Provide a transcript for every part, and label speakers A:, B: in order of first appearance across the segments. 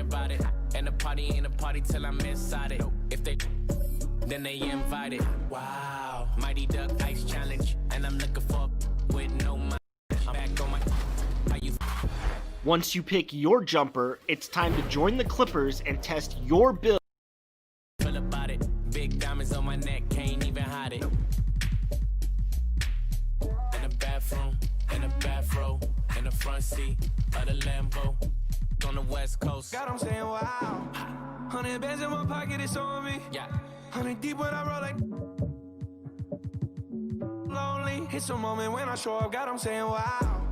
A: about it. And the party ain't a party till I'm inside it. If they then they invited. Wow. Mighty Duck Ice Challenge. And I'm looking for with no mind. I'm back on my. How you?
B: Once you pick your jumper, it's time to join the Clippers and test your build.
A: Feel about it. Big diamonds on my neck, can't even hide it. In the bathroom, in the bathroom, in the front seat of the Lambo. On the West Coast.
C: God, I'm saying wow. 100 bands in my pocket, it's on me.
A: Yeah.
C: 100 deep when I roll like lonely. It's a moment when I show up. God, I'm saying wow.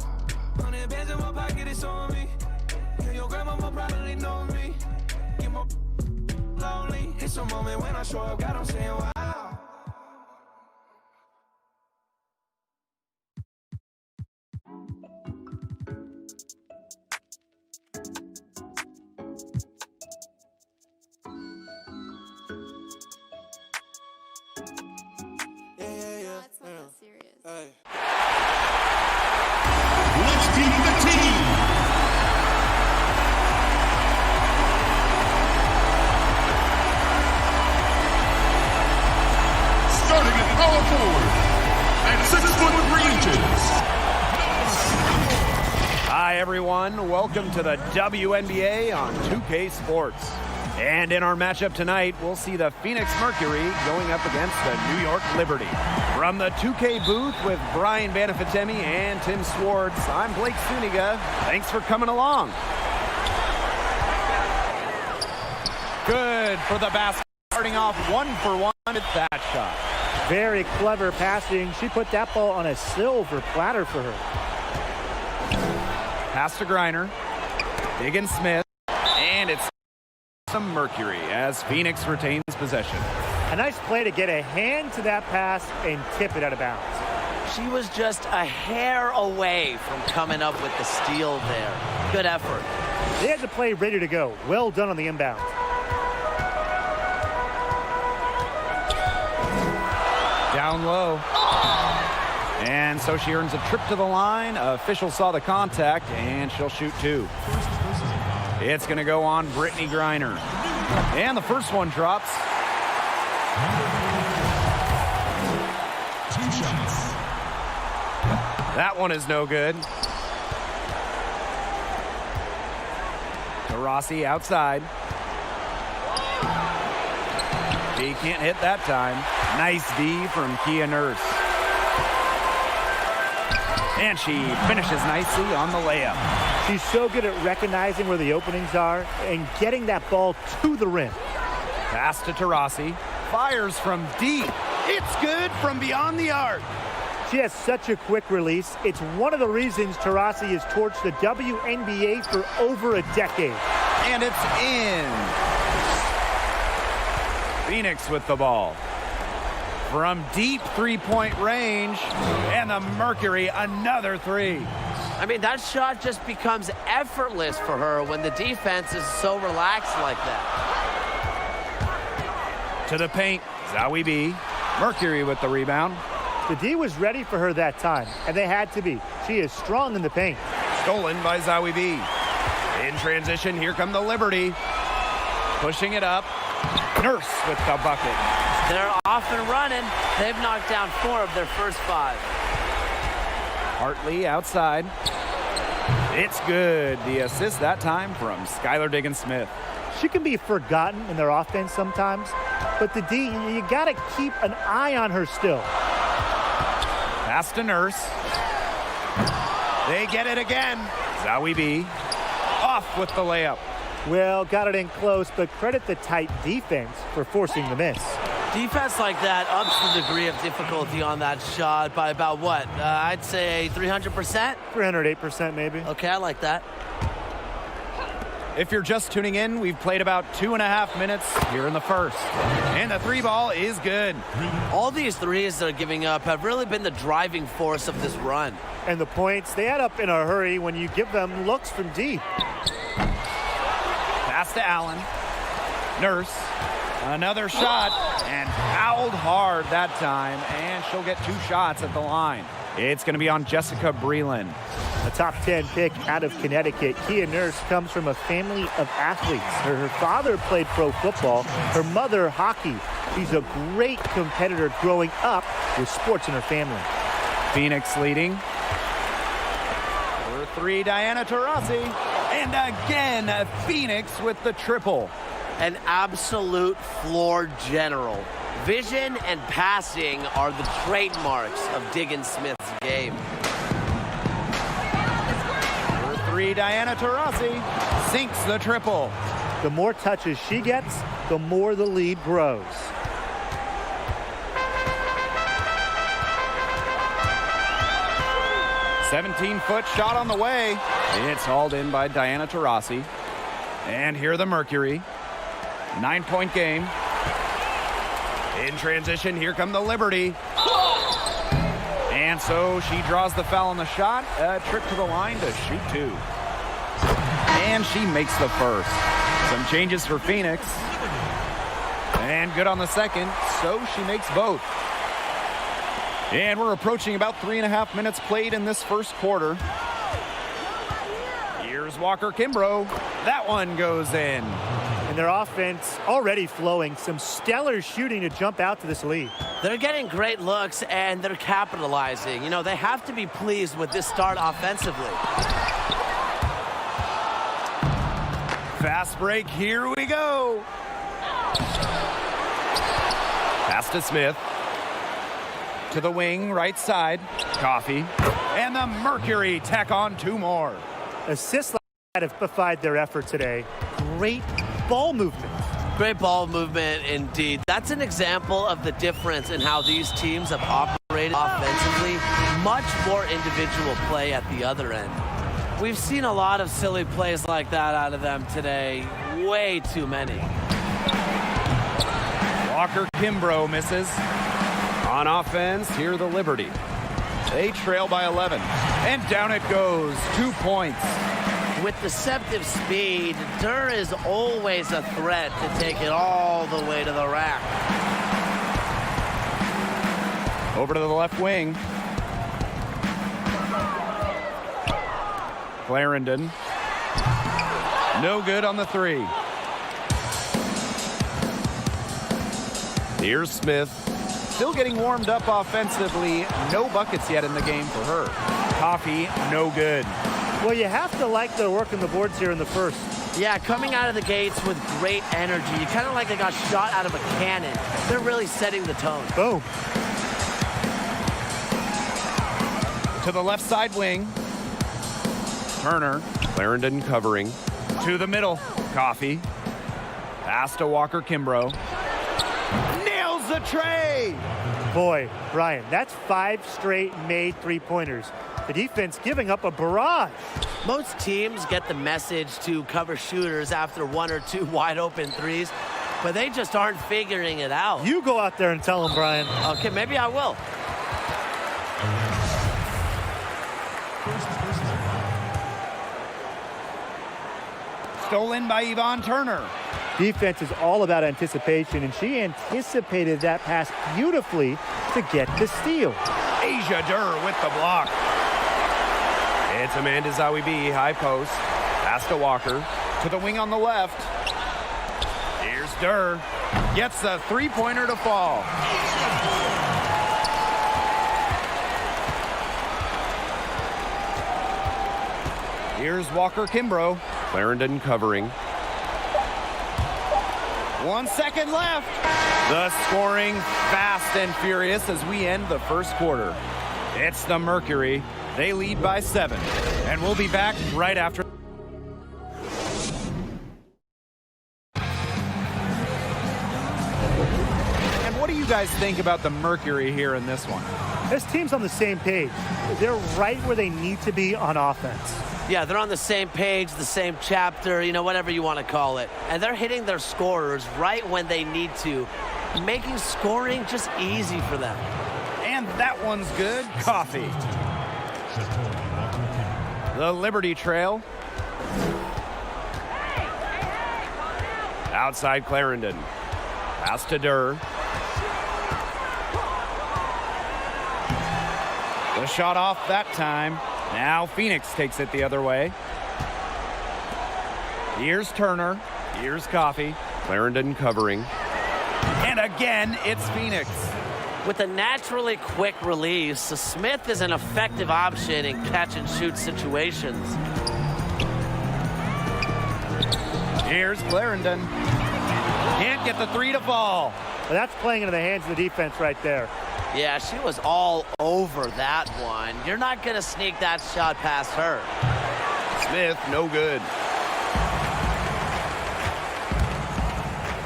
C: 100 bands in my pocket, it's on me. Yeah, your grandma will probably know me. Get more lonely. It's a moment when I show up. God, I'm saying wow.
D: Hey.
E: Let's keep the team. Starting at power forward at 6'3" inches.
F: Hi everyone, welcome to the WNBA on 2K Sports. And in our matchup tonight, we'll see the Phoenix Mercury going up against the New York Liberty. From the 2K booth with Brian Banafitemi and Tim Swartz, I'm Blake Suniga. Thanks for coming along. Good for the basket. Starting off 1-for-1 at that shot.
G: Very clever passing. She put that ball on a silver platter for her.
F: Pass to Griner. Diggins Smith. And it's some Mercury as Phoenix retains possession.
G: A nice play to get a hand to that pass and tip it out of bounds.
H: She was just a hair away from coming up with the steal there. Good effort.
G: They had the play ready to go. Well done on the inbound.
F: Down low. And so she earns a trip to the line. Official saw the contact, and she'll shoot two. It's going to go on Brittany Griner. And the first one drops.
E: 2 shots.
F: That one is no good. Taurasi outside. He can't hit that time. Nice D from Kia Nurse. And she finishes nicely on the layup.
G: She's so good at recognizing where the openings are and getting that ball to the rim.
F: Pass to Taurasi. Fires from deep. It's good from beyond the arc.
G: She has such a quick release. It's one of the reasons Taurasi has torched the WNBA for over a decade.
F: And it's in. Phoenix with the ball. From deep three-point range, and the Mercury another three.
H: I mean, that shot just becomes effortless for her when the defense is so relaxed like that.
F: To the paint, Zawi B. Mercury with the rebound.
G: The D was ready for her that time, and they had to be. She is strong in the paint.
F: Stolen by Zawi B. In transition, here come the Liberty. Pushing it up. Nurse with the bucket.
H: They're off and running. They've knocked down 4 of their first 5.
F: Hartley outside. It's good. The assist that time from Skylar Diggins-Smith.
G: She can be forgotten in their offense sometimes, but the D, you got to keep an eye on her still.
F: Pass to Nurse. They get it again. Zawi B. Off with the layup.
G: Well, got it in close, but credit the tight defense for forcing the miss.
H: Defense like that ups the degree of difficulty on that shot by about what? I'd say 300%?
G: 308% maybe.
H: Okay, I like that.
F: If you're just tuning in, we've played about 2.5 minutes here in the first. And the 3 ball is good.
H: All these threes they're giving up have really been the driving force of this run.
G: And the points, they add up in a hurry when you give them looks from deep.
F: Pass to Allen. Nurse. Another shot, and fouled hard that time, and she'll get 2 shots at the line. It's going to be on Jessica Breland.
G: A top 10 pick out of Connecticut, Kia Nurse comes from a family of athletes. Her father played pro football, her mother hockey. She's a great competitor growing up with sports in her family.
F: Phoenix leading. Number 3, Diana Taurasi. And again, Phoenix with the triple.
H: An absolute floor general. Vision and passing are the trademarks of Diggins Smith's game.
F: Number 3, Diana Taurasi sinks the triple.
G: The more touches she gets, the more the lead grows.
F: A 17-foot shot on the way. It's hauled in by Diana Taurasi. And here the Mercury. 9-point game. In transition, here come the Liberty. And so she draws the foul on the shot. A trip to the line to shoot 2. And she makes the first. Some changes for Phoenix. And good on the second, so she makes both. And we're approaching about 3.5 minutes played in this first quarter. Here's Walker Kimbrough. That one goes in.
G: And their offense already flowing. Some stellar shooting to jump out to this lead.
H: They're getting great looks, and they're capitalizing. You know, they have to be pleased with this start offensively.
F: Fast break, here we go. Pass to Smith. To the wing, right side. Coffee. And the Mercury tack on 2 more.
G: Assists like that have defied their effort today. Great ball movement.
H: Great ball movement indeed. That's an example of the difference in how these teams have operated offensively. Much more individual play at the other end. We've seen a lot of silly plays like that out of them today. Way too many.
F: Walker Kimbrough misses. On offense, here the Liberty. They trail by 11. And down it goes. 2 points.
H: With deceptive speed, Durr is always a threat to take it all the way to the rack.
F: Over to the left wing. Clarendon. No good on the 3. Here's Smith. Still getting warmed up offensively. No buckets yet in the game for her. Coffee, no good.
G: Well, you have to like their work on the boards here in the first.
H: Yeah, coming out of the gates with great energy. You kind of like they got shot out of a cannon. They're really setting the tone.
G: Boom.
F: To the left side wing. Turner. Clarendon covering. To the middle. Coffee. Pass to Walker Kimbrough. Nails the tray.
G: Boy, Brian, that's 5 straight made three-pointers. The defense giving up a barrage.
H: Most teams get the message to cover shooters after 1 or 2 wide open threes, but they just aren't figuring it out.
G: You go out there and tell them, Brian.
H: Okay, maybe I will.
F: Stolen by Yvonne Turner.
G: Defense is all about anticipation, and she anticipated that pass beautifully to get the steal.
F: Asia Durr with the block. It's Amanda Zawibi, high post. Pass to Walker. To the wing on the left. Here's Durr. Gets the three-pointer to fall. Here's Walker Kimbrough. Clarendon covering. 1 second left. The scoring fast and furious as we end the first quarter. It's the Mercury. They lead by 7. And we'll be back right after. And what do you guys think about the Mercury here in this one?
G: This team's on the same page. They're right where they need to be on offense.
H: Yeah, they're on the same page, the same chapter, you know, whatever you want to call it. And they're hitting their scorers right when they need to, making scoring just easy for them.
F: And that one's good. Coffee. The Liberty trail. Outside Clarendon. Pass to Durr. The shot off that time. Now Phoenix takes it the other way. Here's Turner. Here's Coffey. Clarendon covering. And again, it's Phoenix.
H: With a naturally quick release, Smith is an effective option in catch-and-shoot situations.
F: Here's Clarendon. Can't get the three to fall.
G: Well, that's playing into the hands of the defense right there.
H: Yeah, she was all over that one. You're not going to sneak that shot past her.
F: Smith, no good.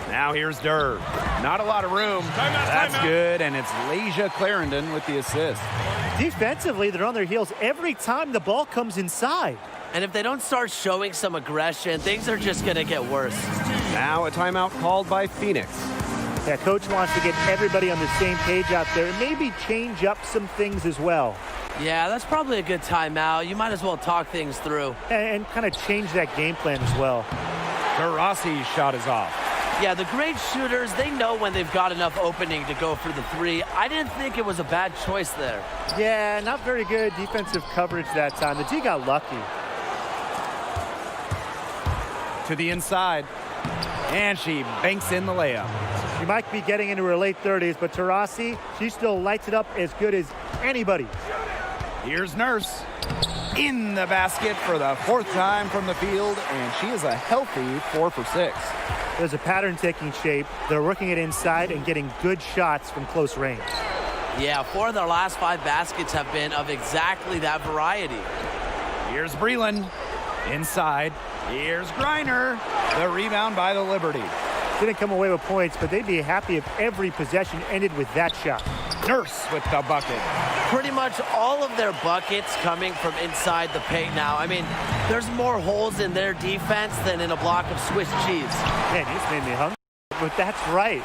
F: Now here's Durr. Not a lot of room. That's good, and it's Lasia Clarendon with the assist.
G: Defensively, they're on their heels every time the ball comes inside.
H: And if they don't start showing some aggression, things are just going to get worse.
F: Now a timeout called by Phoenix.
G: Yeah, coach wants to get everybody on the same page out there and maybe change up some things as well.
H: Yeah, that's probably a good timeout. You might as well talk things through.
G: And kind of change that game plan as well.
F: Taurasi's shot is off.
H: Yeah, the great shooters, they know when they've got enough opening to go for the three. I didn't think it was a bad choice there.
G: Yeah, not very good defensive coverage that time. The D got lucky.
F: To the inside. And she banks in the layup.
G: She might be getting into her late 30s, but Taurasi, she still lights it up as good as anybody.
F: Here's Nurse. In the basket for the fourth time from the field, and she is a healthy 4 for 6.
G: There's a pattern taking shape. They're working it inside and getting good shots from close range.
H: Yeah, 4 of their last 5 baskets have been of exactly that variety.
F: Here's Breland. Inside. Here's Griner. The rebound by the Liberty.
G: Didn't come away with points, but they'd be happy if every possession ended with that shot.
F: Nurse with the bucket.
H: Pretty much all of their buckets coming from inside the paint now. I mean, there's more holes in their defense than in a block of Swiss cheese.
G: Man, you just made me hungry. But that's right.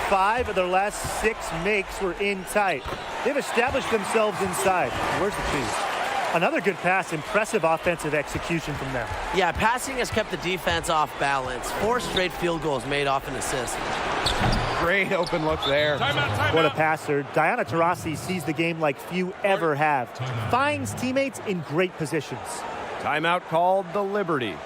G: 5 of their last 6 makes were in tight. They've established themselves inside. Where's the cheese? Another good pass. Impressive offensive execution from them.
H: Yeah, passing has kept the defense off balance. 4 straight field goals made off an assist.
F: Great open look there.
G: What a passer. Diana Taurasi sees the game like few ever have. Finds teammates in great positions.
F: Timeout called the Liberty.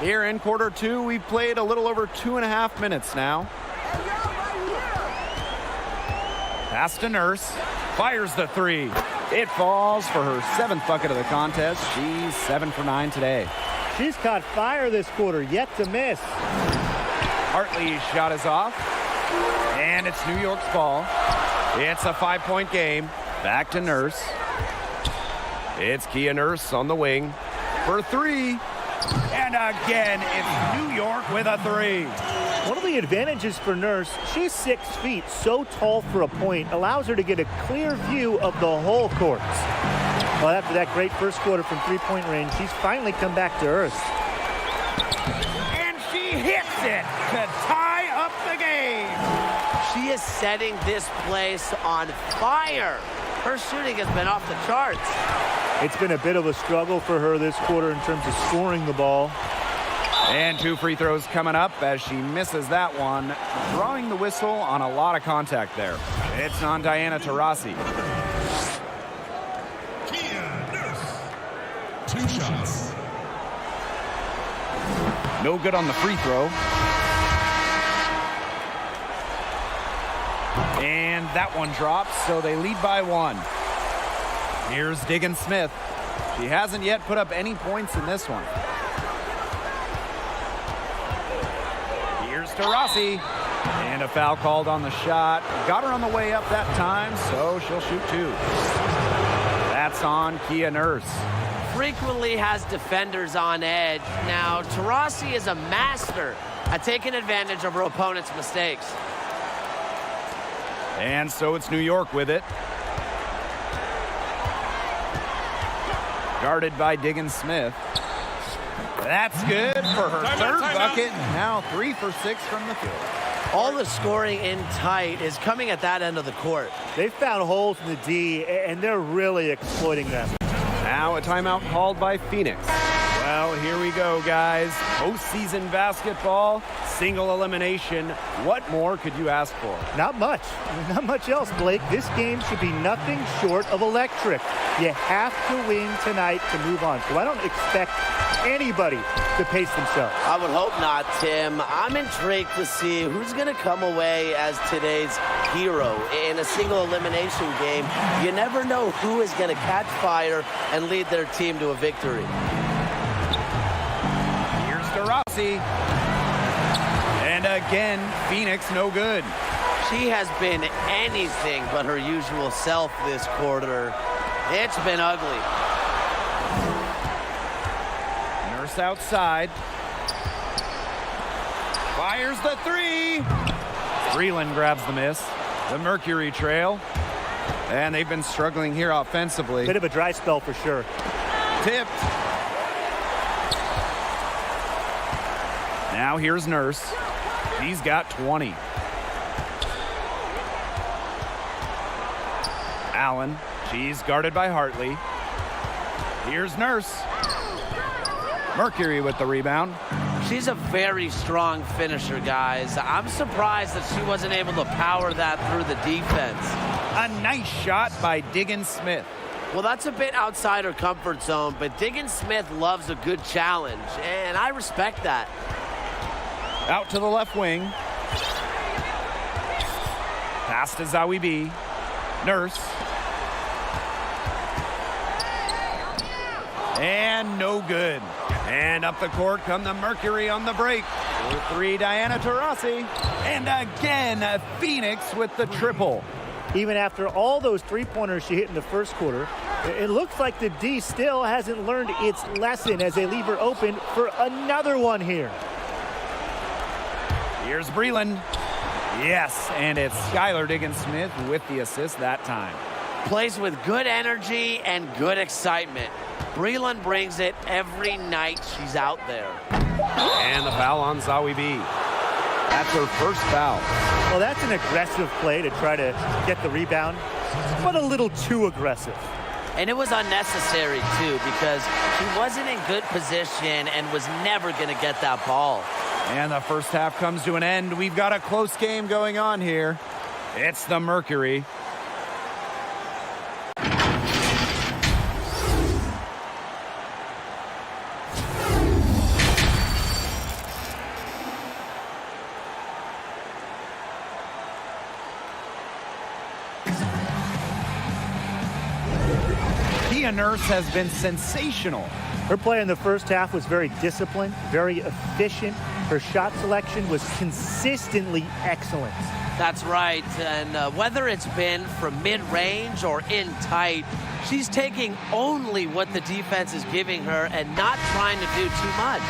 F: Here in quarter 2, we've played a little over 2.5 minutes now. Pass to Nurse. Fires the 3. It falls for her 7th bucket of the contest. She's 7 for 9 today.
G: She's caught fire this quarter, yet to miss.
F: Hartley's shot is off. And it's New York's ball. It's a 5-point game. Back to Nurse. It's Kia Nurse on the wing for 3. And again, it's New York with a 3.
G: One of the advantages for Nurse, she's 6 feet, so tall for a point, allows her to get a clear view of the whole court. Well, after that great first quarter from three-point range, she's finally come back to earth.
F: And she hits it to tie up the game.
H: She is setting this place on fire. Her shooting has been off the charts.
G: It's been a bit of a struggle for her this quarter in terms of scoring the ball.
F: And 2 free throws coming up as she misses that one, drawing the whistle on a lot of contact there. It's on Diana Taurasi.
E: Kia Nurse. 2 shots.
F: No good on the free throw. And that one drops, so they lead by 1. Here's Diggin Smith. She hasn't yet put up any points in this one. Here's Taurasi. And a foul called on the shot. Got her on the way up that time, so she'll shoot 2. That's on Kia Nurse.
H: Frequently has defenders on edge. Now, Taurasi is a master at taking advantage of her opponent's mistakes.
F: And so it's New York with it. Guarded by Diggin Smith. That's good for her third bucket. Now 3 for 6 from the field.
H: All the scoring in tight is coming at that end of the court.
G: They've found holes in the D, and they're really exploiting them.
F: Now a timeout called by Phoenix. Well, here we go, guys. Postseason basketball, single elimination. What more could you ask for?
G: Not much. Not much else, Blake. This game should be nothing short of electric. You have to win tonight to move on. So I don't expect anybody to pace themselves.
H: I would hope not, Tim. I'm intrigued to see who's going to come away as today's hero in a single elimination game. You never know who is going to catch fire and lead their team to a victory.
F: Here's to Rossi. And again, Phoenix no good.
H: She has been anything but her usual self this quarter. It's been ugly.
F: Nurse outside. Fires the three. Breland grabs the miss. The Mercury trail. And they've been struggling here offensively.
G: Bit of a dry spell for sure.
F: Tipped. Now here's Nurse. He's got 20. Allen. She's guarded by Hartley. Here's Nurse. Mercury with the rebound.
H: She's a very strong finisher, guys. I'm surprised that she wasn't able to power that through the defense.
F: A nice shot by Diggins Smith.
H: Well, that's a bit outside her comfort zone, but Diggins Smith loves a good challenge, and I respect that.
F: Out to the left wing. Pass to Zawi B. Nurse. And no good. And up the court come the Mercury on the break. 4-3 Diana Taurasi. And again, Phoenix with the triple.
G: Even after all those three-pointers she hit in the first quarter, it looks like the D still hasn't learned its lesson as they leave her open for another one here.
F: Here's Breland. Yes, and it's Skylar Diggins Smith with the assist that time.
H: Plays with good energy and good excitement. Breland brings it every night she's out there.
F: And the foul on Zawi B. That's her first foul.
G: Well, that's an aggressive play to try to get the rebound, but a little too aggressive.
H: And it was unnecessary, too, because she wasn't in good position and was never going to get that ball.
F: And the first half comes to an end. We've got a close game going on here. It's the Mercury. Nurse has been sensational.
G: Her play in the first half was very disciplined, very efficient. Her shot selection was consistently excellent.
H: That's right, and whether it's been from mid-range or in tight, she's taking only what the defense is giving her and not trying to do too much.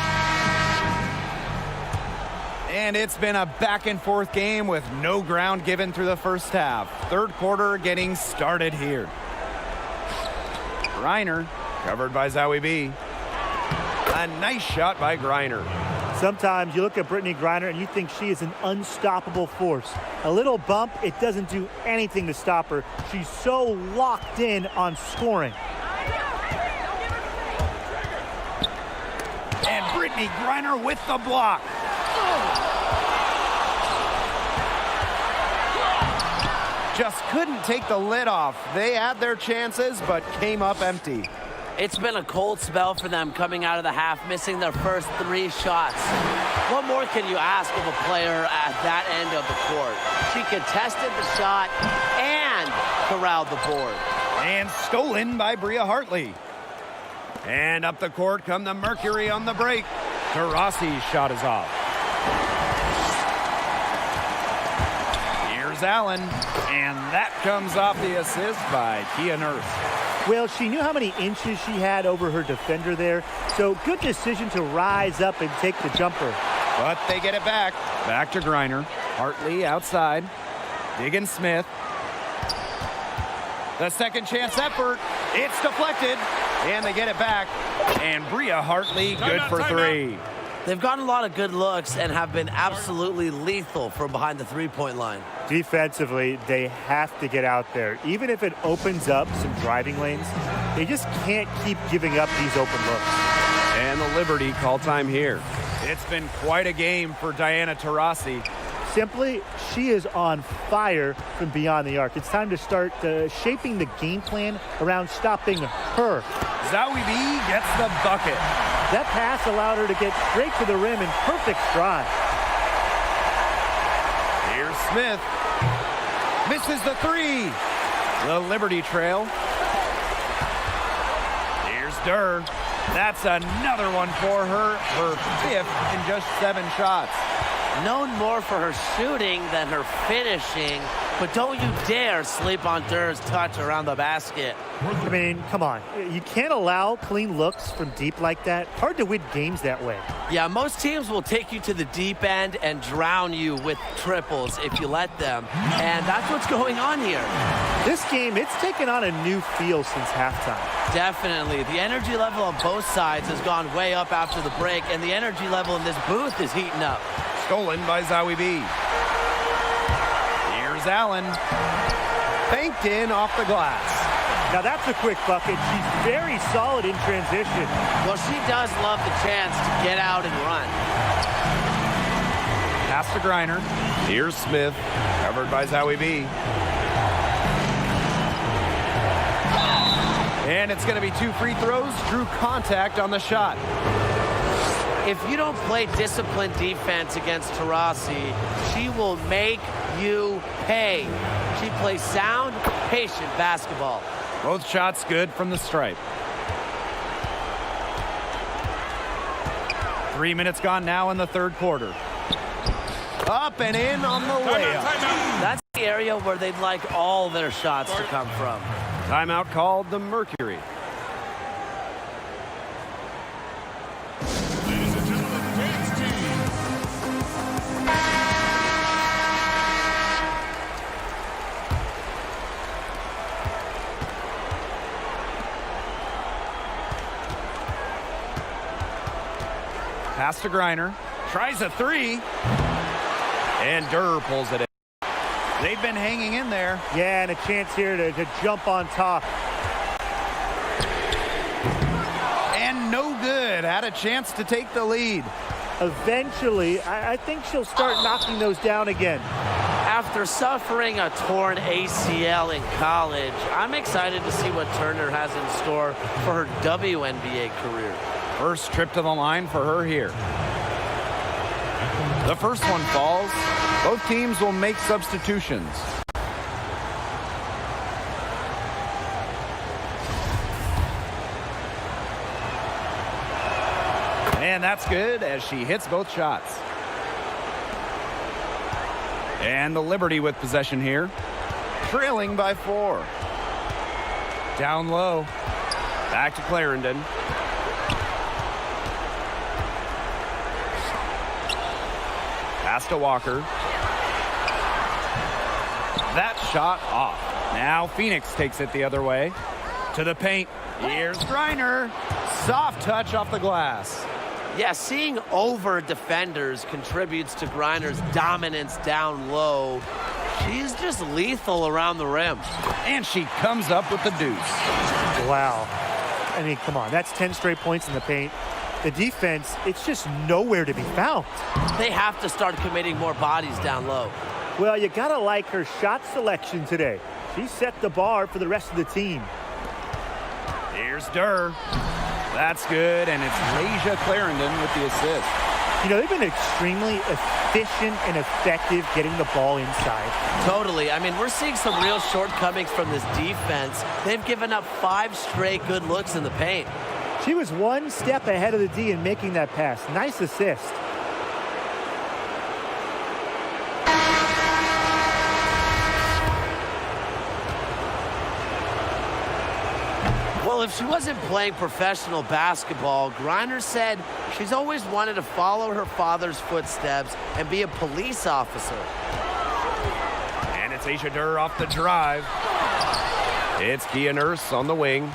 F: And it's been a back-and-forth game with no ground given through the first half. Third quarter getting started here. Griner, covered by Zawi B. A nice shot by Griner.
G: Sometimes you look at Brittany Griner and you think she is an unstoppable force. A little bump, it doesn't do anything to stop her. She's so locked in on scoring.
F: And Brittany Griner with the block. Just couldn't take the lid off. They had their chances, but came up empty.
H: It's been a cold spell for them coming out of the half, missing their first 3 shots. What more can you ask of a player at that end of the court? She contested the shot and corralled the board.
F: And stolen by Bria Hartley. And up the court come the Mercury on the break. Taurasi's shot is off. Here's Allen, and that comes off the assist by Kia Nurse.
G: Well, she knew how many inches she had over her defender there, so good decision to rise up and take the jumper.
F: But they get it back. Back to Griner. Hartley outside. Diggins Smith. The second chance effort. It's deflected, and they get it back. And Bria Hartley good for 3.
H: They've gotten a lot of good looks and have been absolutely lethal from behind the three-point line.
G: Defensively, they have to get out there. Even if it opens up some driving lanes, they just can't keep giving up these open looks.
F: And And the Liberty call time here. It's been quite a game for Diana Taurasi.
G: Simply, she is on fire from beyond the arc. It's time to start shaping the game plan around stopping her.
F: Zawi B gets the bucket.
G: That pass allowed her to get straight to the rim in perfect stride.
F: Here's Smith. Misses the three. The Liberty trail. Here's Durr. That's another one for her. Her fifth in just 7 shots.
H: Known more for her shooting than her finishing, but don't you dare sleep on Durr's touch around the basket.
G: I mean, come on. You can't allow clean looks from deep like that. Hard to win games that way.
H: Yeah, most teams will take you to the deep end and drown you with triples if you let them, and that's what's going on here.
G: This game, it's taken on a new feel since halftime.
H: Definitely. The energy level on both sides has gone way up after the break, and the energy level in this booth is heating up.
F: Stolen by Zawi B. Here's Allen. Banked in off the glass.
G: Now that's a quick bucket. She's very solid in transition.
H: Well, she does love the chance to get out and run.
F: Pass to Griner. Here's Smith. Covered by Zawi B. And it's going to be 2 free throws. Drew contact on the shot.
H: If you don't play disciplined defense against Taurasi, she will make you pay. She plays sound, patient basketball.
F: Both shots good from the stripe. 3 minutes gone now in the third quarter. Up and in on the layup.
H: That's the area where they'd like all their shots to come from.
F: Timeout called the Mercury.
E: Ladies and gentlemen, today's team.
F: Pass to Griner. Tries a three. And Durr pulls it in. They've been hanging in there.
G: Yeah, and a chance here to jump on top.
F: And no good. Had a chance to take the lead.
G: Eventually, I think she'll start knocking those down again.
H: After suffering a torn ACL in college, I'm excited to see what Turner has in store for her WNBA career.
F: First trip to the line for her here. The first one falls. Both teams will make substitutions. And that's good as she hits both shots. And the Liberty with possession here. Trailing by 4. Down low. Back to Clarendon. Pass to Walker. That shot off. Now Phoenix takes it the other way. To the paint. Here's Griner. Soft touch off the glass.
H: Yeah, seeing over defenders contributes to Griner's dominance down low. She's just lethal around the rim.
F: And she comes up with the deuce.
G: Wow. I mean, come on. That's 10 straight points in the paint. The defense, it's just nowhere to be found.
H: They have to start committing more bodies down low.
G: Well, you got to like her shot selection today. She set the bar for the rest of the team.
F: Here's Durr. That's good, and it's Lasia Clarendon with the assist.
G: You know, they've been extremely efficient and effective getting the ball inside.
H: Totally. I mean, we're seeing some real shortcomings from this defense. They've given up 5 straight good looks in the paint.
G: She was one step ahead of the D in making that pass. Nice assist.
H: Well, if she wasn't playing professional basketball, Griner said she's always wanted to follow her father's footsteps and be a police officer.
F: And it's Aisha Durr off the drive. It's Kia Nurse on the wing.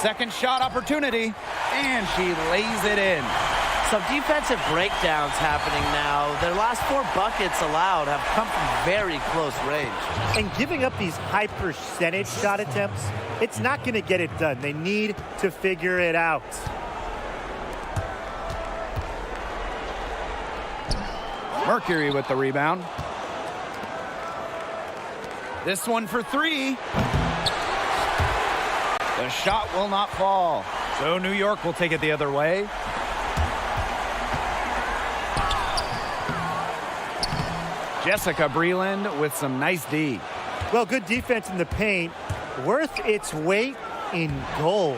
F: Second shot opportunity, and she lays it in.
H: Some defensive breakdowns happening now. Their last 4 buckets allowed have come from very close range.
G: And giving up these high percentage shot attempts, it's not going to get it done. They need to figure it out.
F: Mercury with the rebound. This one for three. The shot will not fall. So New York will take it the other way. Jessica Breland with some nice D.
G: Well, good defense in the paint. Worth its weight in gold.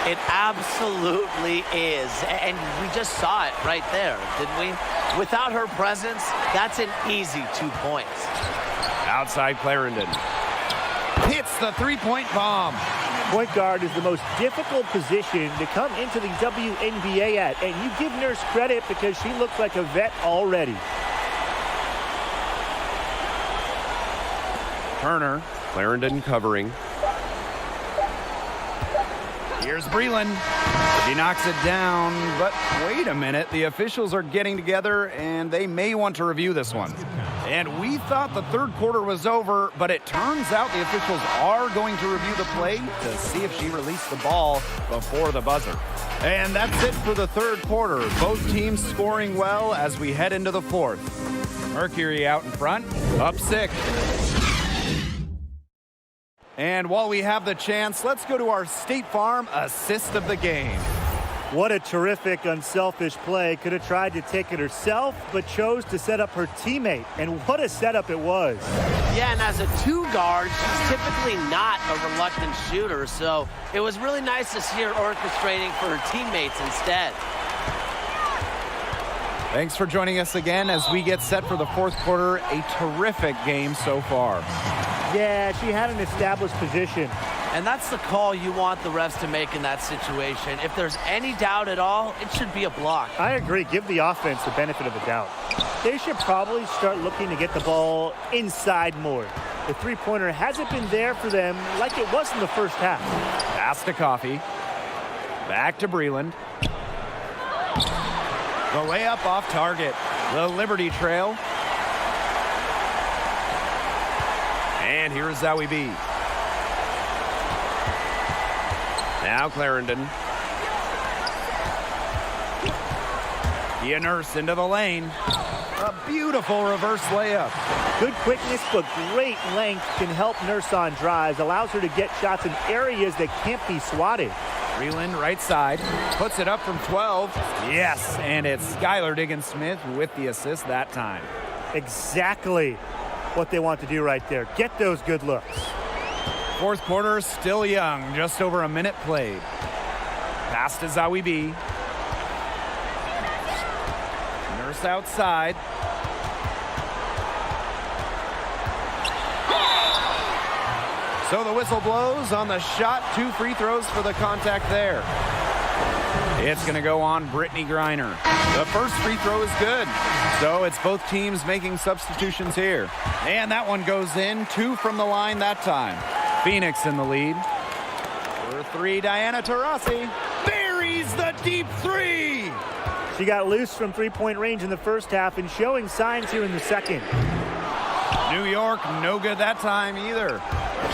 H: It absolutely is. And we just saw it right there, didn't we? Without her presence, that's an easy 2 points.
F: Outside Clarendon. Hits the three-point bomb.
G: Point guard is the most difficult position to come into the WNBA at. And you give Nurse credit because she looks like a vet already.
F: Turner, Clarendon covering. Here's Breland. She knocks it down, but wait a minute. The officials are getting together, and they may want to review this one. And we thought the third quarter was over, but it turns out the officials are going to review the play to see if she released the ball before the buzzer. And that's it for the third quarter. Both teams scoring well as we head into the fourth. Mercury out in front, up 6. And while we have the chance, let's go to our State Farm assist of the game.
G: What a terrific, unselfish play. Could have tried to take it herself, but chose to set up her teammate. And what a setup it was.
H: Yeah, and as a 2 guard, she's typically not a reluctant shooter. So it was really nice to see her orchestrating for her teammates instead.
F: Thanks for joining us again as we get set for the fourth quarter. A terrific game so far.
G: Yeah, she had an established position.
H: And that's the call you want the refs to make in that situation. If there's any doubt at all, it should be a block.
G: I agree. Give the offense the benefit of the doubt. They should probably start looking to get the ball inside more. The three-pointer hasn't been there for them like it was in the first half.
F: Pass to Coffey. Back to Breland. The layup off target. The Liberty trail. And here's Zowie B. Now Clarendon. Nurse into the lane. A beautiful reverse layup.
G: Good quickness, but great length can help Nurse on drives. Allows her to get shots in areas that can't be swatted.
F: Breland right side. Puts it up from 12. Yes, and it's Skylar Diggins-Smith with the assist that time.
G: Exactly what they want to do right there. Get those good looks.
F: Fourth quarter still young. Just over a minute played. Pass to Zowie B. Nurse outside. So the whistle blows on the shot. 2 free throws for the contact there. It's going to go on Brittany Griner. The first free throw is good. So it's both teams making substitutions here. And that one goes in. 2 from the line that time. Phoenix in the lead. For 3, Diana Taurasi buries the deep 3.
G: She got loose from three-point range in the first half and showing signs here in the second.
F: New York, no good that time either.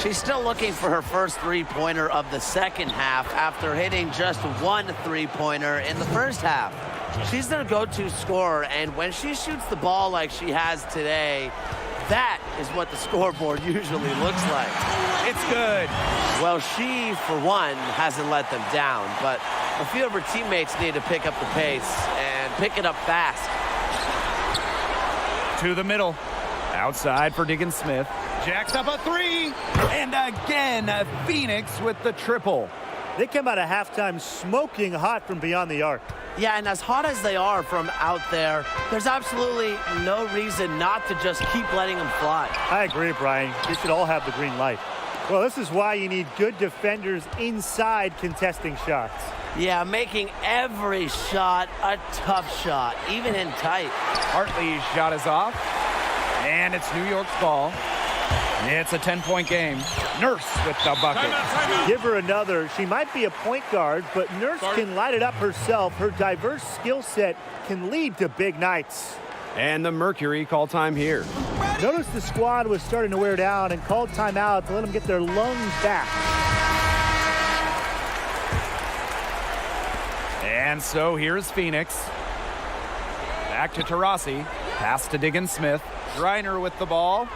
H: She's still looking for her first three-pointer of the second half after hitting just 1 three-pointer in the first half. She's their go-to scorer, and when she shoots the ball like she has today, that is what the scoreboard usually looks like.
F: It's good.
H: Well, she, for one, hasn't let them down, but a few of her teammates need to pick up the pace and pick it up fast.
F: To the middle. Outside for Diggins-Smith. Jacks up a 3. And again, Phoenix with the triple.
G: They come out of halftime smoking hot from beyond the arc.
H: Yeah, and as hot as they are from out there, there's absolutely no reason not to just keep letting them fly.
G: I agree, Brian. They should all have the green light. Well, this is why you need good defenders inside contesting shots.
H: Yeah, making every shot a tough shot, even in tight.
F: Hartley's shot is off. And it's New York's ball. It's a 10-point game. Nurse with the bucket.
E: Timeout.
G: Give her another. She might be a point guard, but Nurse can light it up herself. Her diverse skill set can lead to big nights.
F: And the Mercury call time here.
G: Notice the squad was starting to wear down and called timeout to let them get their lungs back.
F: And so here's Phoenix. Back to Taurasi. Pass to Diggins Smith. Griner with the ball.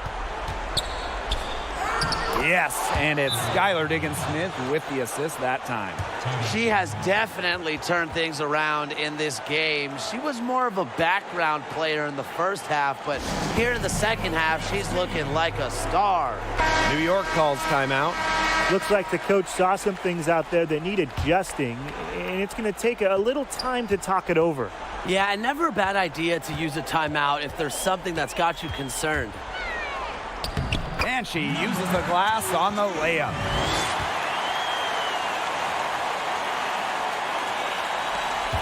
F: Yes, and it's Skylar Diggins Smith with the assist that time.
H: She has definitely turned things around in this game. She was more of a background player in the first half, but here in the second half, she's looking like a star.
F: New York calls timeout.
G: Looks like the coach saw some things out there that need adjusting, and it's going to take a little time to talk it over.
H: Yeah, and never a bad idea to use a timeout if there's something that's got you concerned.
F: And she uses the glass on the layup.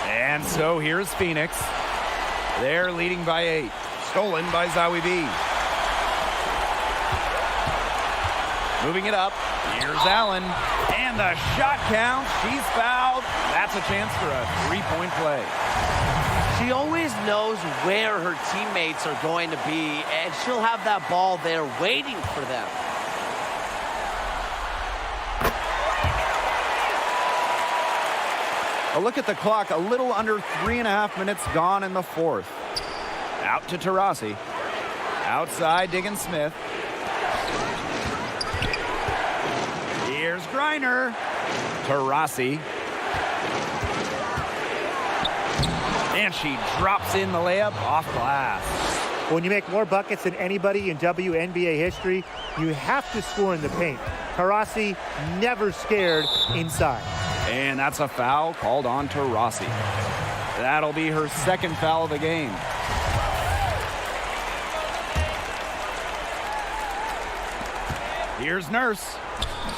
F: And so here's Phoenix. They're leading by 8. Stolen by Zawi B. Moving it up. Here's Allen. And the shot count. She's fouled. That's a chance for a 3-point play.
H: She always knows where her teammates are going to be, and she'll have that ball there waiting for them.
F: A look at the clock, a little under 3.5 minutes gone in the fourth. Out to Taurasi. Outside, Diggins Smith. Here's Griner. Taurasi. And she drops in the layup off glass.
G: When you make more buckets than anybody in WNBA history, you have to score in the paint. Taurasi never scared inside.
F: And that's a foul called on Taurasi. That'll be her second foul of the game. Here's Nurse.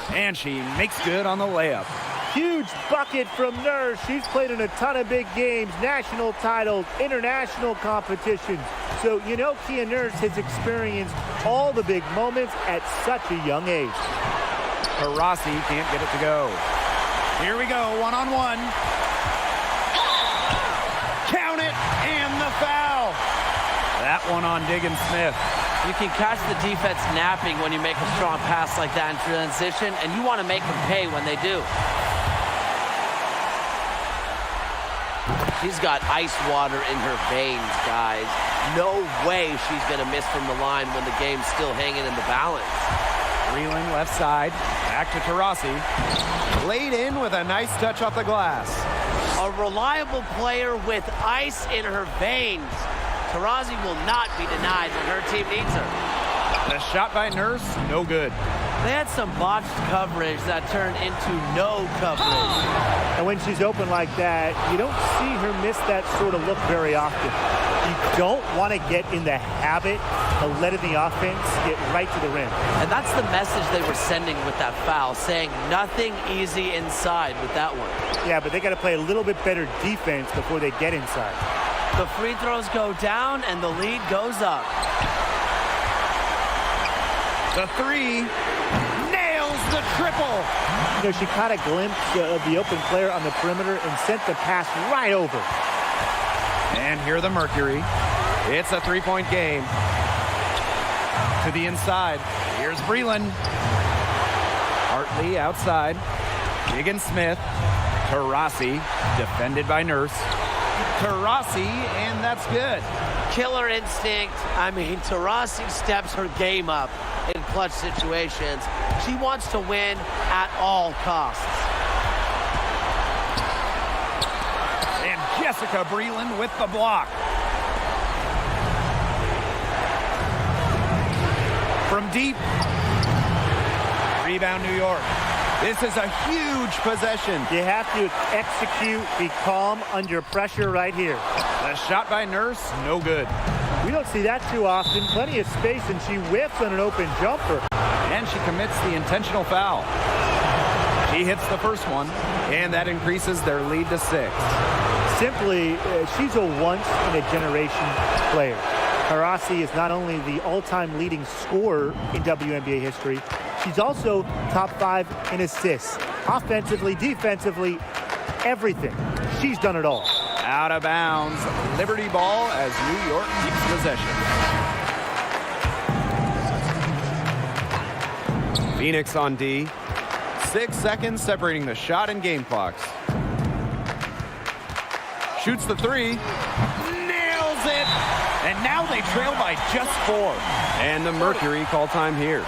F: And she makes good on the layup.
G: Huge bucket from Nurse. She's played in a ton of big games, national titles, international competitions. So, you know, Kia Nurse has experienced all the big moments at such a young age.
F: Taurasi can't get it to go. Here we go, one-on-one. Count it, and the foul. That one on Diggins Smith.
H: You can catch the defense napping when you make a strong pass like that in transition, and you want to make them pay when they do. She's got ice water in her veins, guys. No way she's going to miss from the line when the game's still hanging in the balance.
F: Reeling left side, back to Taurasi. Laid in with a nice touch off the glass.
H: A reliable player with ice in her veins. Taurasi will not be denied when her team needs her.
F: The shot by Nurse, no good.
H: They had some botched coverage that turned into no coverage.
G: And when she's open like that, you don't see her miss that sort of look very often. You don't want to get in the habit of letting the offense get right to the rim.
H: And that's the message they were sending with that foul, saying nothing easy inside with that one.
G: Yeah, but they got to play a little bit better defense before they get inside.
H: The free throws go down and the lead goes up.
F: The three nails the triple.
G: You know, she caught a glimpse of the open player on the perimeter and sent the pass right over.
F: And here the Mercury. It's a 3-point game. To the inside. Here's Breland. Hartley outside. Diggins Smith. Taurasi, defended by Nurse. Taurasi, and that's good.
H: Killer instinct. I mean, Taurasi steps her game up in clutch situations. She wants to win at all costs.
F: And Jessica Breland with the block. From deep. Rebound New York. This is a huge possession.
G: You have to execute, be calm under pressure right here.
F: The shot by Nurse, no good.
G: We don't see that too often. Plenty of space, and she whiffs on an open jumper.
F: And she commits the intentional foul. She hits the first one, and that increases their lead to 6.
G: Simply, she's a once-in-a-generation player. Taurasi is not only the all-time leading scorer in WNBA history, she's also top 5 in assists. Offensively, defensively, everything. She's done it all.
F: Out of bounds. Liberty ball as New York keeps possession. Phoenix on D. 6 seconds separating the shot and game clocks. Shoots the 3. Nails it. And now they trail by just 4. And the Mercury call time here.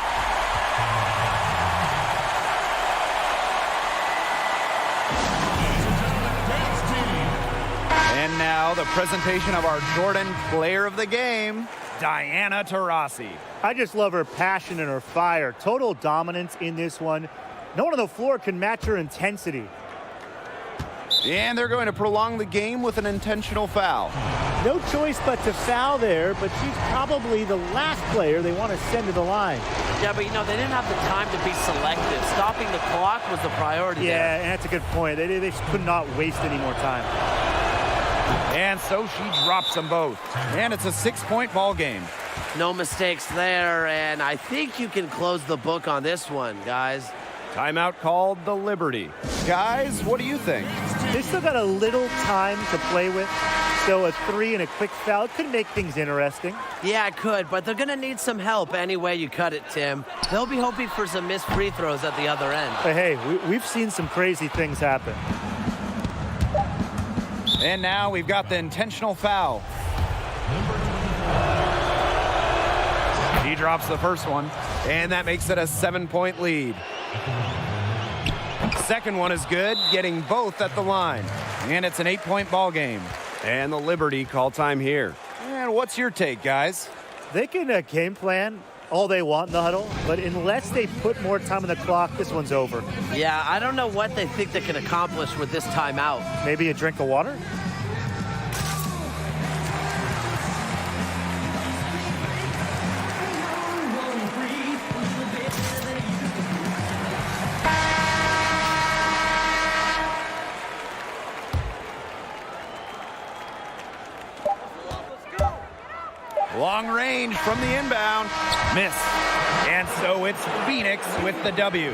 F: And now the presentation of our Jordan player of the game, Diana Taurasi.
G: I just love her passion and her fire. Total dominance in this one. No one on the floor can match her intensity.
F: And they're going to prolong the game with an intentional foul.
G: No choice but to foul there, but she's probably the last player they want to send to the line.
H: Yeah, but you know, they didn't have the time to be selective. Stopping the clock was the priority there.
G: Yeah, and that's a good point. They just could not waste any more time.
F: And so she drops them both. And it's a 6-point ball game.
H: No mistakes there, and I think you can close the book on this one, guys.
F: Timeout called the Liberty. Guys, what do you think?
G: They still got a little time to play with. So a 3 and a quick foul could make things interesting.
H: Yeah, it could, but they're going to need some help any way you cut it, Tim. They'll be hoping for some missed free throws at the other end.
G: But hey, we've seen some crazy things happen.
F: And now we've got the intentional foul. He drops the first one, and that makes it a 7-point lead. Second one is good, getting both at the line. And it's an 8-point ball game. And the Liberty call time here. And what's your take, guys?
G: They can game plan all they want in the huddle, but unless they put more time on the clock, this one's over.
H: Yeah, I don't know what they think they can accomplish with this timeout.
G: Maybe a drink of water?
F: Long range from the inbound. Miss. And so it's Phoenix with the W.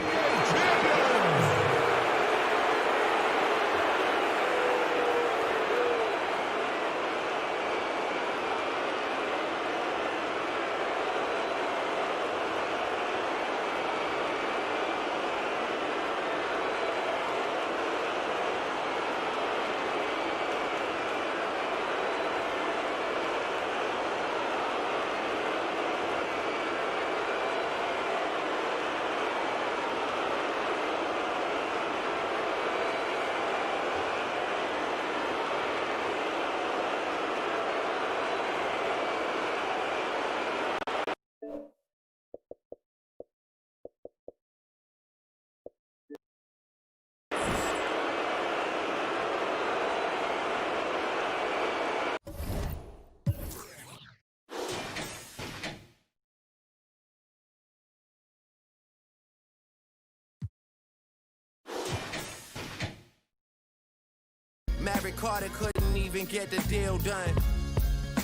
D: Maverick Carter couldn't even get the deal done.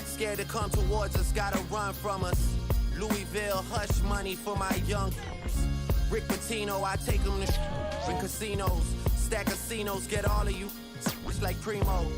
D: Scared to come towards us, gotta run from us. Louisville, hush money for my young. Rick Pitino, I take him to in casinos. Stack casinos, get all of you. It's like Primo.